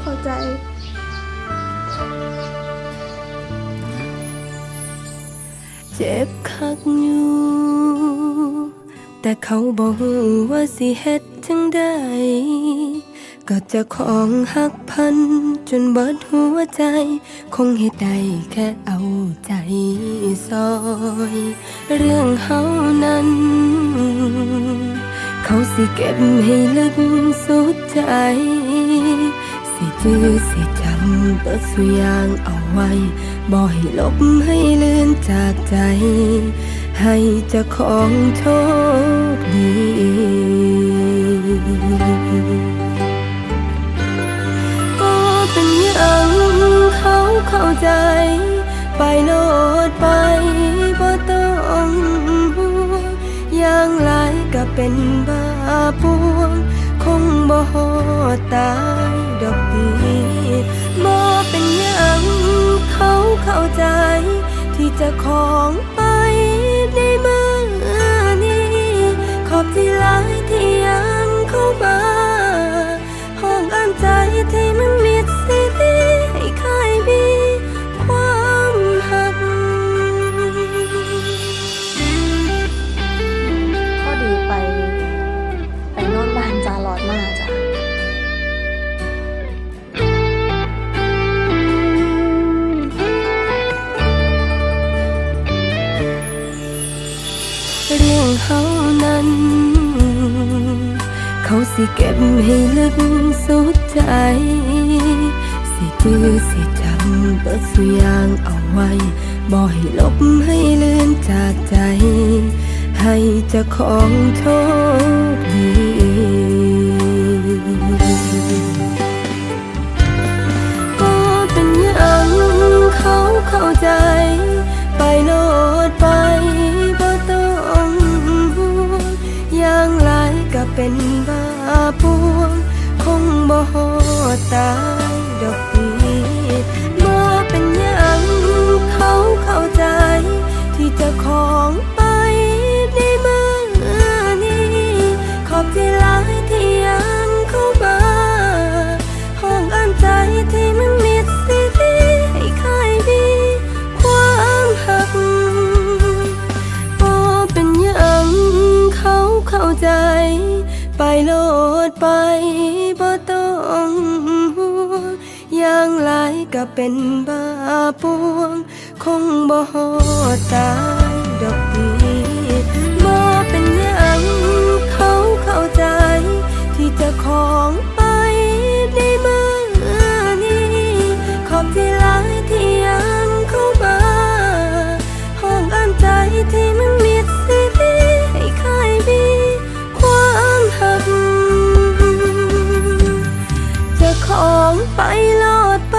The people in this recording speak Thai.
เข้าใจเจ็บคักอยู่แต่เขาบอกว่าสิเฮ็ดจังได้ก็เจะของหักพันจนเบิดหัวใจคงเฮ็ดได้แค่เอาใจซอยเรื่องเฮานั้นเขาสิเก็บให้ลึกสุดใจสิจื้อสิจำเบิดสุอย่างเอาไว้บ่ให้ลบให้เลือนจากใจให้เจ้าของโชคดีก็เป็นอย่างเขาเข้าใจไปโลดไปบ่ต้องห่วงอย่างไรก็เป็นบ้าปวงคงบ่ฮอดตายดอกดีบ่เป็นอย่างเขาเข้าใจที่จะของไปในเมื่อนี้ขอบที่หลายที่ยังเข้ามาห้องอ่านใจที่มันมิดสิดีให้ใครมีความหักพอดีไปนอนบ้านจาหลอดมากจ้ะเรื่องเฮานั้นเขาสิเก็บให้ลึกสุดใจสิจื้อสิจำเบิดสุอย่างเอาไว้บ่ให้ลบให้เลือนจากใจให้เจ้าของโชคดีก็เป็นอย่างเขาเข้าใจไปโลดไปบ่ต้องห่วงอย่างไรก็เป็นบ้าปวงคงบ่ฮอดตายดอกดีบ่เป็นอย่างเขาเข้าใจที่เจ้าของไปในเมื่อนี้ขอบที่หลายที่ยังเข้ามาห้องอ่านใจที่มันมิดสิดีให้ใครมีความหักบ่เป็นอย่างเขาเข้าใจไปโลดไปบ่ต้องห่วงอย่างไรก็เป็นบ้าปวงคงบ่ฮอดตายดอกดีบ่เป็นอย่างเขาเข้าใจที่จะของไปในเมื่อนี้ขอบที่หลายที่ยังเข้ามาห้องอ่านใจที่มันมิดสิดีให้ใครมีความหักจะของไปโลดไป